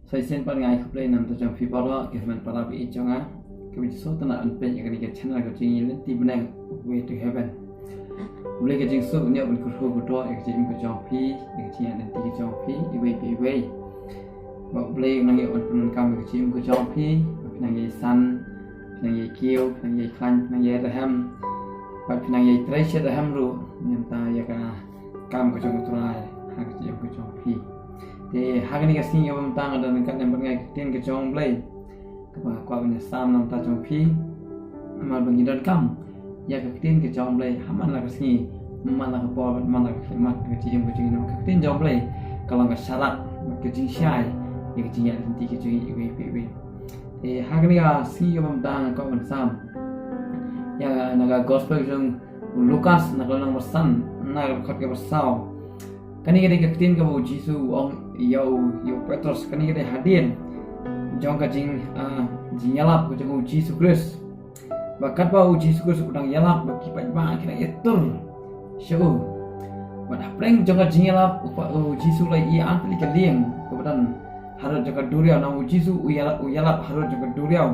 Saya sen pangai kuplay nam tu jang fibara ke man para bi jonga ke bi so tana an pe yakani ke channel ko jing yin ti benang way to heaven. Mulai ke jing so ni abul ko ko to ek jing ko jong pi ek jing an ti jong pi i way. Ba play nang ye on pun kam ke jing ko jong pi nang ye san nang ye kiu nang ye klan nang ye raham ba nang ye treasure raham ru nyam ta ya ka kam ko jong trai ha ke jing ko jong pi. Thì hai cái này cái sinh yêu tăng ở đây các em vẫn nghe tiếng cái trong play các bạn qua bên sam năm ta trong phi mà bằng như đơn cam ya cái tiếng cái trong play haman là cái sinh mà là cái bò mà là cái mặt cái chuyện cái chuyện cái tiếng trong play kalau cái syarat cái chuyện sai cái chuyện yang nanti cái chuyện ini thì hai cái này cái sinh yêu tăng qua bên sam ya naga gospel trong Lukas naga nang bersan naga khot ke bersau kani gede ketin ke bu Jisu ong yo Petrus kani gede hadin jong ka jing yalap ko jong Jisu Kristus bakat ba Jisu Kristus udang yalap ba kipai ba kina etur shu ba apreng jong ka jing yalap upa Jisu lai i antli ka lieng ko badan haro jong ka duriau na Jisu yalap haro jong ka duriau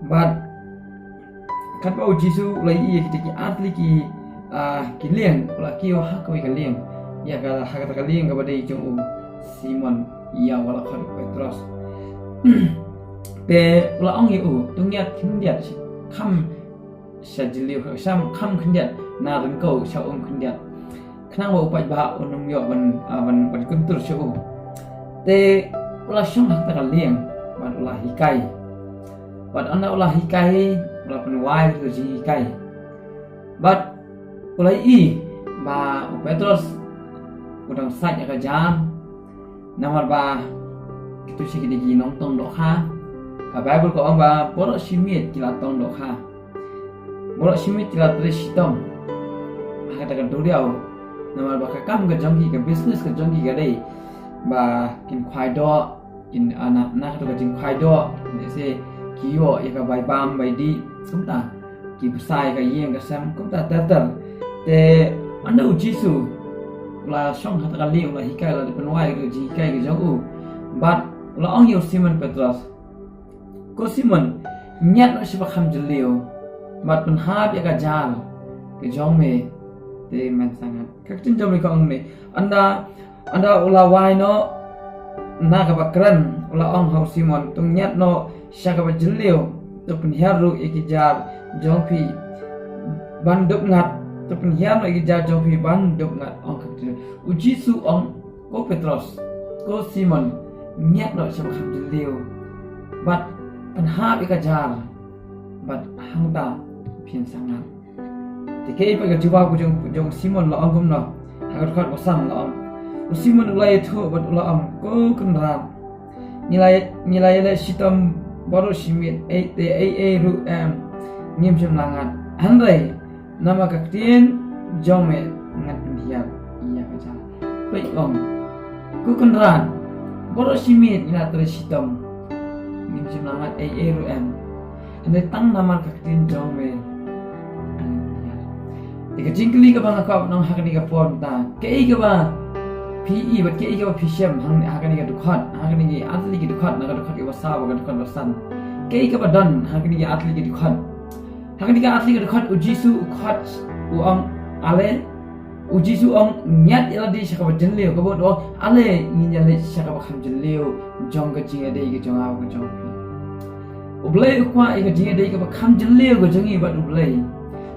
ba kat ba Jisu lai i ki antli ki lieng la ki ha ko ka lieng ya kalau hak kali yang kepada itu Simon ia wala khari Petrus te la ong yu tungnya kindiat kam sajiliu sam kam kindiat na rengkau sa kindiat kenang wa upai ba unum yo ban kuntur shu te la syang hak kali yang ban ulah hikai ban ana ulah hikai ulah penwai tu hikai bat ulai i ba Petrus udang sat ya jam namar ba itu sih gini nongtong doha ka Bible ko ba borok simit kila tong doha borok simit kila tresitong kata kan duriau namar ba kam ga jongki ga business ga jongki ga dei ba kin khwai do kin anak nak to ga jing khwai do ni se kiyo ya ga bai bam bai di sumta ki sai ga yeng ga sam kumta tatar te anda Jisu la song hat kali la hikai la penwai ke hikai ke jong bat la ong yo Simon Petrus ko Simon nyat no sipa kham jelio bat penhab ya ka jal ke jong me te men sangat kak tin jom ko ong me anda ula wai no na ka bakran ula ong hau Simon tung nyat no sya ka jelio to penharu ikijal jong pi banduk ngat to penharu ikijal jong pi banduk ngat ong Jisu ong ko Petrus ko Simon nyat no siapa kham jelio bat penhab ikajar bat hangta pian sangat tikai pa jawab ko jong Simon la ong no hagar khat wasang la ong Simon ulai thu bat la ong ko kunra nilai le sitam baru simit ai ru nim jem langat handai nama kaktien jome ngat pendiam iya kaca baik om ku kenran borok simit ina tersitam nim semangat rum ande tang nama kaktin jongwe tiga jingkli ka bang ka nang hakani ka pon ta kei ka ba PE bat kei ka ba pisham hang hakani ka dukhat hakani ki atli ki dukhat na ka dukhat ki wasa ba ka dukhat wasan kei ka ba dan hakani ki atli ki dukhat hakani ka atli ki dukhat Jisu ukhat uang ale Jisu ong nyat ila di syaka ba jenleo ka bo ale ni nyale syaka ba kham jenleo jong ka jinga dei ka jong aw ka jong pi ublei ukwa ka jinga dei ka ba kham jenleo ka jongi ba ublei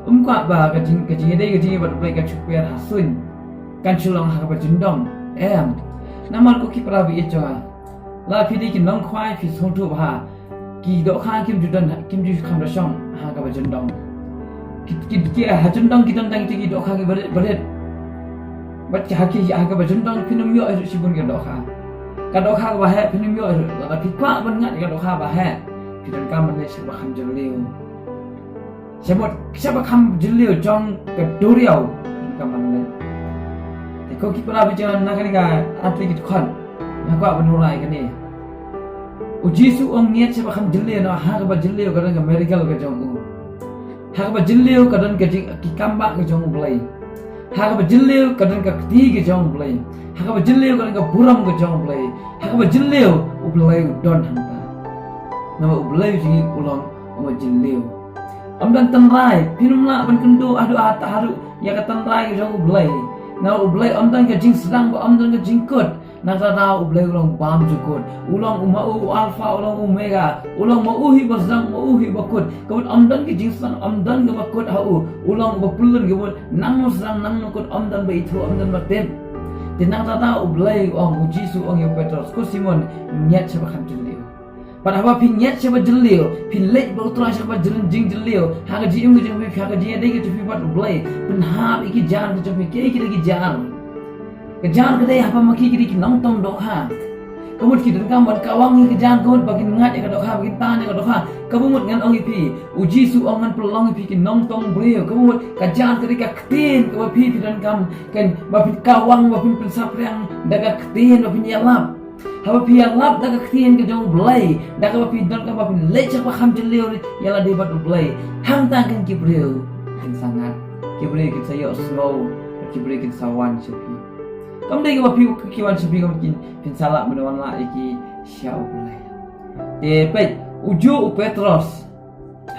kwa ba ka jinga dei ka jinga ba ublei ka chukper hasun kan chulong ha ba jundong namar ko ki prabi e jonga la phi di ki nong khwai phi song tu ba ki do kha kim judan kim ju kham da shong ha ka ba jundong ki ha jundong ki dong dang ki do kha ki baret bat haki aga bajundong pinum yo isu sibun ga dokha ka dokha ba he pinum yo la pikwa ban ngat ga dokha ba he pidan kam ne siba kham jelio siba kham jelio jong ka duriau kam ne te ko ki pala bijan na kani ga atli ki khon na ko abnurai kani Jisu ong niat siba kham jelio no ha ga ba jelio ga ga medical ga jong ha ga ba jelio ka dan ka ki kamba ga jong ulai haka bajilio kadang ka kti ke jong blai haka bajilio kadang ka buram ke jong blai haka bajilio ublai don hanta nama ublai ji ulang bajilio amdan tanrai pinumla ban kendo adu ata haru ya ka tanrai ke jong ublai na ublai amdan ka jing sedang ba amdan ka jingkot na ta ublai ulang bam jukot ulang umau alfa ulang omega ulang mauhi bazang mauhi bakut kabut amdan ke jing sedang amdan ke bakut hau ulang bapulun ke nang sedang nang kot amdan ba itu amdan ba ten tinang ta ublai ong ujisu ong yo petros ko simon nyat sa bakam jelio pada apa pin nyat sa ba jelio pin lek ba utra sa ba jing jelio haga ji im ke jong haga ji de ke tu pat ublai pin hab iki jan ke jong ke iki lagi jan kejan kedai apa maki kiri ki nong tong dok ha kamut ki dan kamut kawang kejan kamut bagi ngat ya dok ha bagi tan ya dok ha kamut ngan ong ipi uji su ong ngan pelong ipi ki nong tong brio kamut kejan kedai ka ktin ka pi dan kam kan bapin kawang bapin pensapriang daga ktin bapin yalap haba pi yalap daga ktin ke jong blai daga bapi dan ka bapin lecha pa kham jelio yala de bat blai hang tang kan ki brio kan sangat ki brio ki sayo slow ki brio ki sawan sepi kam dai ga piu kiwan sepi kam kin pin salak menawan la iki syau bulai te pe uju petros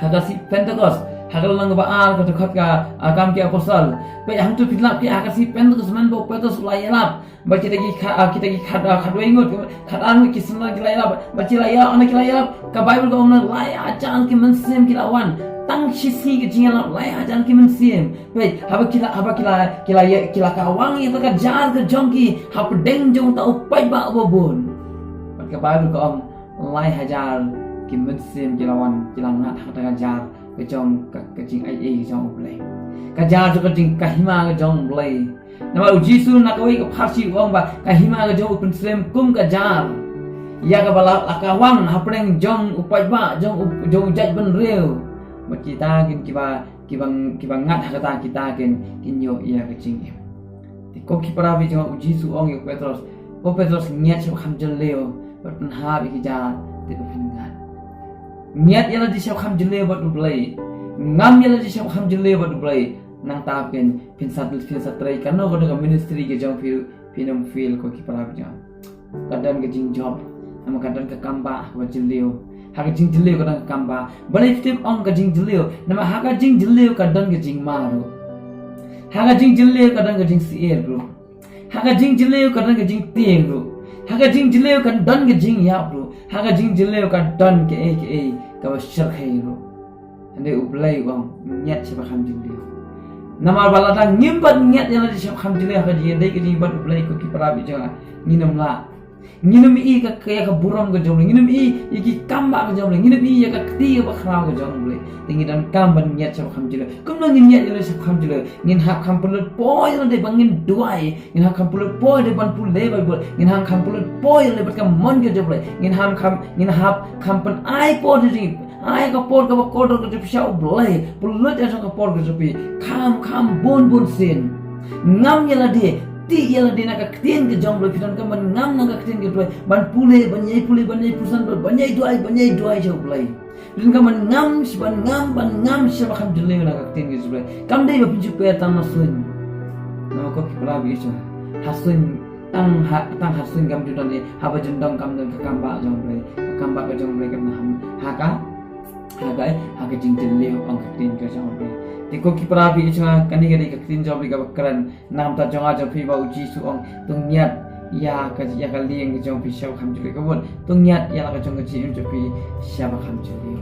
haga si pentecost haga lang ba al ka khat ka agam ki apostol pe hang tu pinlap ki haga si pentecost man bo petros lai lap ba kita ki khadwai ngot khadan ki sunna ki lai lap ba ci lai ya ana ki lai lap ka bible ko ona lai ajan ki man sem ki lawan tang sisi ke jingan lai ajan ki men sim wait haba kila kawang itu ka jar ke jongki hab deng jong ta upai ba bobon pat ka bible ko om lai hajar ki men sim kilawan kilangat hak ta jar ke jong ke jing ai jong blai ka jar ke jing kahima ke jong blai nama ujisu nakoi ka pharsi wong ba kahima ke jong upin sim kum ka jar ya ka bala kawang hapdeng jong upai ba jong jaj ben reu kita kiba ngat hakata kita kinyo iya kecing ko kipara bi jong ujisu ong yo Petros nyat sa kham jeleo bat penhab iki ja te pingat nyat yala di sa kham jeleo bat blai ngam yala di sa kham jeleo bat blai nang tapin pin satrai kano ko daga ministry ke jong pinam feel ko kipara bi jong kadang ke jing job nama kadang ke kamba ba jeleo haga jing jeleo kadang kamba balai tip ong ka jing jeleo nama haga jing jeleo kadang ke jing maru haga jing jeleo kadang ke jing sier bro haga jing jeleo kadang ke jing tieng bro haga jing jeleo kadang ke jing ya bro haga jing jeleo kadang ke ka ba shar khai bro ande ublai wang nyat sa kham jeleo nama balada ngimbat nyat yana di sa kham jeleo haga ji dai ke jing bat ublai ko ki para bi janga ninam la nginum i ka kaya ka buram ka jomle nginum i iki kamba ka jomle nginum i ya ka kti ka khrao ka jomle tingi dan kamban nyat sa kham jile kum na ngin nyat yele sa kham jile ngin hak kham pulut boy de bangin duai ngin hak kham pulut boy de ban pul le bai ngin hak kham pulut boy le bat ka mon ka jomle ngin hap kham pan ai po de ai ka por ka kodor ka pisa oblai pulut ya ka por ka jopi kham bon sin ngam yela de ti yala dina ka ktien ke jong lo pitan ka man ngam na ka ktien ke doi ban pule banyai pusan banyai duai jau play din ka man ngam si ban ngam si ba kham jule na ka ktien ke jule kam dei ba pinju pe tan masun na ko ki pala bi chu hasun tang hasun kam judan ni haba jundang kam dan ka kam ba jong play ka jong play ka ham haga jing jule ong ka ktien ke jong play tiko kipara bi chunga kani gari ka tin job ga bakran nam ta jonga jo phi ba uji su ong tung nyat ya ka lieng ga jong phi shaw kham jule ka bon tung nyat ya ka jong ga ji jo phi sha ba kham jule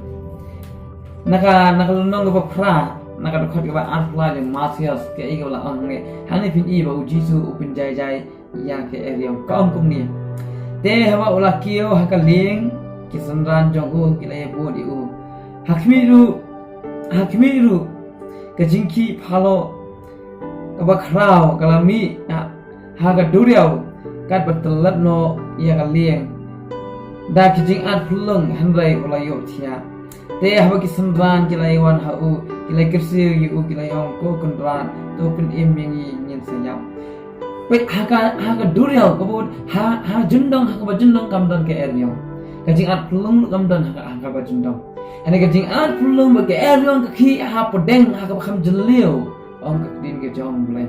naka lunong ga phra naka do khot ga ba arpla le masias ke ai ga la ong ne hani phin i ba uji su upin jai ya ke area ka ong kum ni te hawa ula kio ha ka lieng ki sanran jong u ki la bo di u hakmiru kajingki phalo kaba khrao kalami haga duriau kat batelat no ia kalieng da kijing at phulung hanrai ulayo thia te haba ki sanran kilai wan hau kilai kirsi yu kilai ong ko kunran to pin eming nyin sayam pe haga duriau kabut ha jundong ha jundong kamdan ke eryo kajing at phulung kamdan ha ba jundong ane kajing at phulung ba ke eryo ka khi ha podeng ha ka kham jelio ong ka din ke jong blai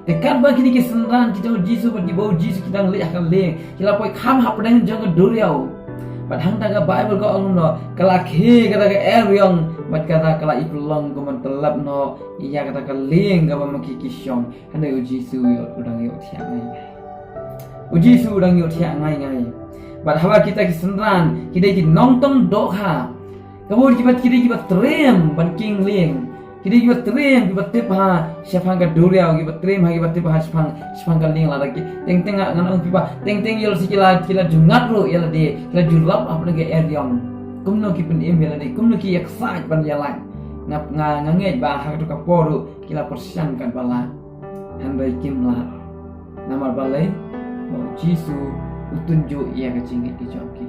Tekan bagi ni kesenran kita Jisu bagi bau Jisu kita ngeli akan leng. Kita poi kham hap dengan jangan duriau. Padahal taga Bible ko ang no kalakhi kata ke eryong bat kata kala iplong ko man telap no iya kata ka leng ka makikisong hande Jisu udang yo tiang ngai. Jisu udang yo tiang ngai. Bat hawa kita kesenran kita nongtong doha. Kemudian kita terem banking leng. Kita terem kita tepa siapang ka duriau kita terem kita tepa siapang ka leng lagi. Teng nganong pipa teng yol sikila jungat ro yala de kila julap apa lagi eryong. Kumno ki pen em yala de kumno ki excited ban yala. Nganget ba hak tu ka poru kila persian kan bala. Handai kimla. Namar balai Jisu utunjuk ia ka jingit ki jongki.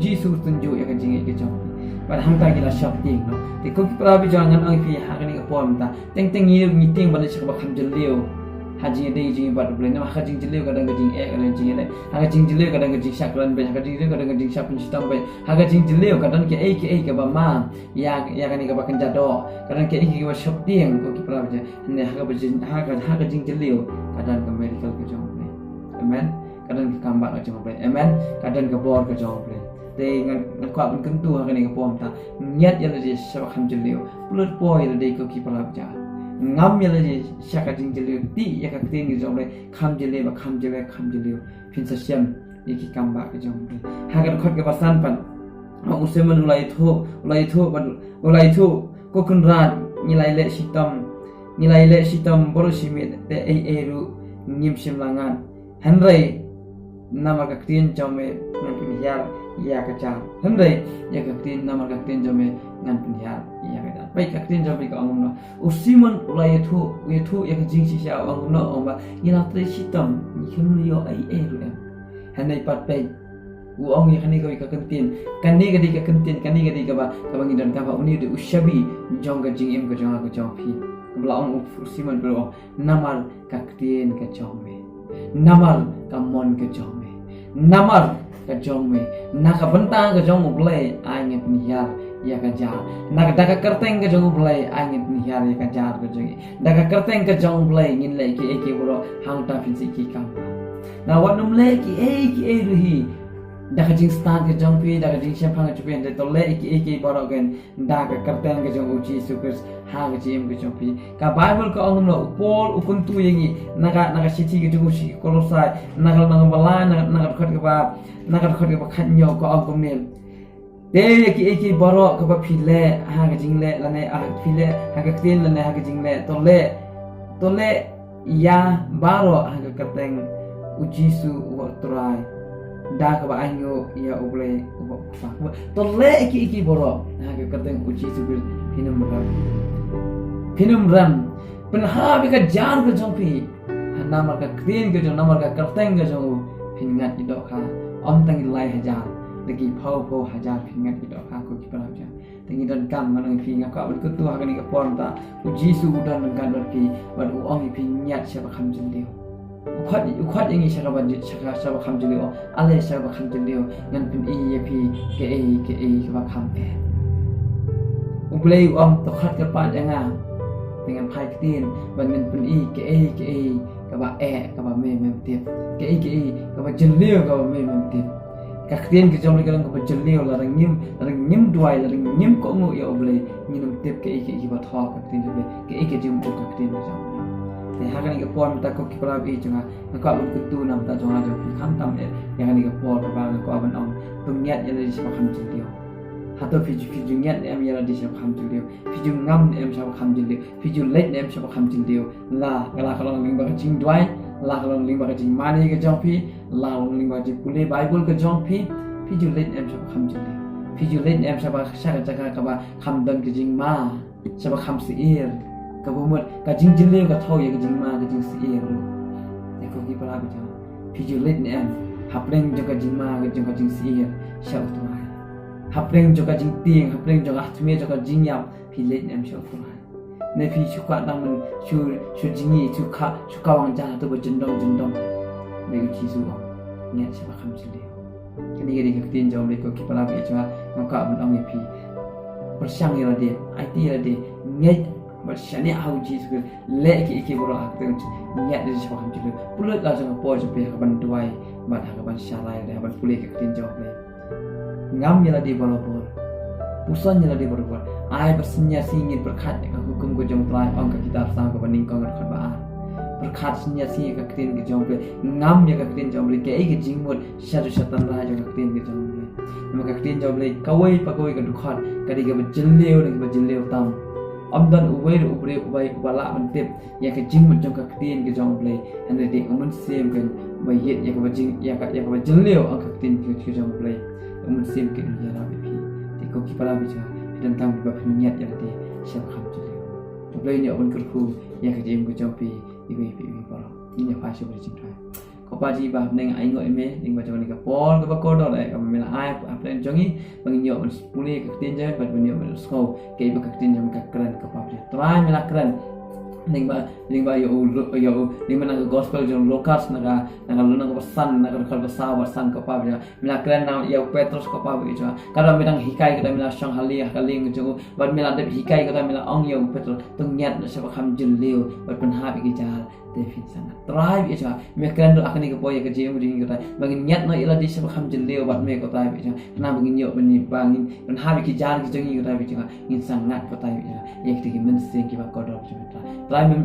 Jisu utunjuk ia ka jingit ki jongki. Padahal kita gila shopping no. Tiko kita rabi jangan ang pi hakani ka pom ta. Teng ngir meeting balik sa bakam jelio. Haji de jing bad blen ma haji jelio kadang jing kadang jing le. Haga jing jelio kadang jing saklan be haga jing jelio kadang jing sapun sistem be. Haga jing jelio kadang ke ka ba ma. Ya kani ka bakan jado. Kadang ke ka ba shopping ko kita rabi. Ne haga jing jelio kadang ka medical ka jong. Amen. Kadang ka kambak ka jong. Amen. Kadang ka bor ka jong. They ngakwa pun kentu hakani ka pom ta nyat yala je sabak ham jelio pulut po yala de ko ki palap ja ngam yala je syaka jing jelio ti ya ka tin gi jomle kham jelio ba kham jelio phin sa siam iki kamba ka jomle hagar khot ka pasan pan ma useman ulai tho ko kun ran nilai le sitam boro simit te ru ngim sim langan hanrai nama ka tin jomle ngan pin ya kaca hendai ya kaktin nama kaktin jome ngan pinhar ya kada baik kaktin jome ka angumno usiman ulai thu ya kajing si sia angumno ongba ila tre sitam nikhum yo ai ru hendai pat pai u ong ya kani ka kantin kani ka ba ka bangi dan ka ba uni de ushabi jong ka jing em ka jong ka jong phi bla ong usiman bro namar kaktin ka jome namar ka mon ka jome namar ka jong me naka bentang ka jong ublay angit nihar ya ka jar naka daka kerteng ka jong ublay angit nihar ya ka jar ka jong daka kerteng ka jong ublay ngin le ki bro hang ta fin si ki kam na wanum le ki ruhi daka jing start ka jong pi daka jing syapang ka chupen de to le ki bro gen daka kerteng ka jong uji sukers ha ka jim ka jong pi ka bible ka ongum lo upol ukuntu yengi naka siti ka jong usi kolosai naka bala naka khot ka khanyo ko ang mel te ki baro ka ba phile ha ka jingle lane a phile ha ka tin lane ha ka jingle to le ya baro ha ka kateng ujisu wa trai da ka ba anyo ya uble to le ki baro ha ka kateng ujisu bil pinum ram penha bi ka jar ka jompi namar ka krin ka jong namar ka kateng ka jong pingat idok ka om tangi lai hajar lagi pau hajar pingat idok ka ko ki palaja tangi dan kam manang pinga ka abul kutu hakani ka pon ta ujisu udan kan pi bad u ong pinyat siapa kham jendeo ukhat ingi saka kham jendeo ale saka kham jendeo ngan pin i pi ke ka kham ublei om to khat ka pa janga dengan pai tin ban ngan pin i ke ka ba ka ba me tiep ke ka ba jendeo ka ba me tiep ka ktin ke jom legalang ka ba jendeo la nyim duai la nyim ko ngo ya ublei minum tiep ke ba tha ka ktin ke jom ko ka ktin jom te hakan ke pon ta ko ki pala bi chunga ka abun kutu nam ta jonga jo kham tam yang ni ka pon ba ko aban ong tumnyat ya le siapa kham jendeo hato fiju nyat em ya di siapa kham jendeo fiju ngam em siapa kham jendeo fiju let em siapa kham jendeo la kalau ling ba jing duai la kalau ling ba jing mani ke jong pi la ling ba jing pule bible ke jong pi fiju let em siapa kham jendeo fiju let em siapa saka jaka ka ba kham dan ke jing ma siapa kham siir ka bumut ka jing jendeo ka thau ya ke jing ma ke jing siir lu te ko ki pala ba jong fiju let em hapleng jaka jing ma ke jing siir syau tu hapleng joka jing ting hapleng joka atme joka jing yam pilet em shau tu ne pi chuka nang men chu jingi chuka wang ja tu ba jendong ne ki su ne siapa kham jile kini gadi ka tin jom le ko ki pala bi chwa maka ban ong pi persyang ya de IT ya de nge shani au ji su le ki boro ak te nyat de so ham jilu pulut la so po je pe ka ban tuai ba ha ka ban shalai le ban pulih ka tin job le ngam yala di boro bor pusan yala di boro bor ai bersenyar singin berkat ka hukum ko jong trai ong ka kitab sam ka baning kong ka ba berkat senyar singin ka tin ka jong le ngam ya ka tin jong le ke ai ka jingmut syadu syatan ra jong ka tin ka jong le maka tin jong le kawai pa kawai ka dukhat ka di ka jilleu tam amdan ubai ubai bala mantip ya ke jingmut jong ka tin ka jong le ande de amun sem kan bai yet ya ka jing ya ka jilleu ang ka tin ka jong le amun sem ke ya ra bi ti ko ki pala bi cha tentang bab niat yang tadi siapa kamu jadi. Mulai ni orang kerku yang kerja yang kerja pi ibu para ini apa sih bercinta. Kau paji bab neng aing ngoi me neng baca ni kapol ke bakor dah kamu mela ai apa yang jongi bagi nyok sepuluh ketin jangan bagi nyok sekolah ke ibu ketin jangan keren ke pabrik. Terakhir mela keren neng ba yo neng mana gospel jong lokas naga lu naga pesan naga kalau besar pesan ke pabrik. Mela keren na yo Petrus ke pabrik itu. Kalau midang hikai kita mela syang haliah kaling jong bad mela dep hikai kita mela ong yo Petrus tengnyat siapa kam jeleu bad penhab ikijal David sangat terakhir itu me keren akan ni ke poya ke jeng ding kita bagi nyat na ila di siapa kam jeleu bad me ko tai itu kenapa bagi yo beni bangin penhab ikijal ke jeng kita itu ingin sangat ko tai itu ya kita mensing kita kodok kita terakhir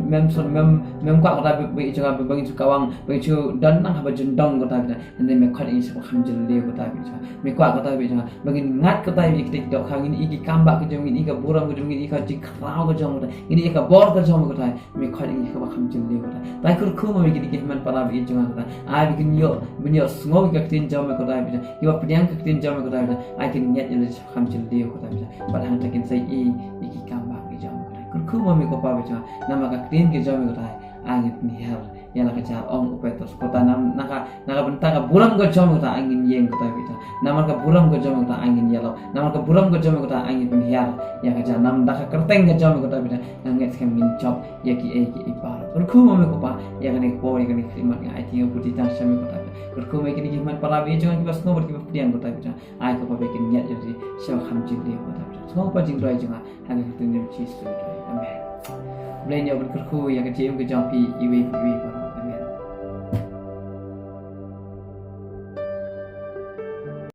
mem kwa kata bagi itu bagi itu kawang bagi itu dan nang haba jendong ko tai itu me khot ingin siapa kam jeleu ko tai itu me kwa ko tai itu bagi ngat ko tai kita dok kang ini iki kambak ke jeng ini ke buram ke jeng ini ke jikrau ke jeng ini ke bor ke jeng ko tai me khot ingin siapa kam jeleu ko tai kur kuma me gidi man para bi jeng ko tai ai bikin yo bunyo sngo ke tin jam ko tai bi yo pdiang ke tin jam ko tai ai kin nyat ile kam jeleu ko tai pada hang takin sai iki kambak ke jeng ko tai kur kuma me ko pa bi nama ka tin ke jam ko tai angin nihar yang nak cakap ong Petrus kota naka bentar ka buram ko jom kota angin yeng kota bita nama ka buram ko jom kota angin yellow nama ka buram ko jom kota angin penhiar yang ka nam daka kerteng ka jom kota bita nget kam min job ya ki ipar kurku me ko pa ya kan ko ya kan krimat nga ai tinga puti tan sami kota kurku me kini man para bi jangan kibas no berki pedian kota bita ai ko pa be kin nyat jadi syau kham jili kota bita so pa jing roi jangan hang tu nem chi su amen Belain yang berkerku yang kecil ke jampi iwi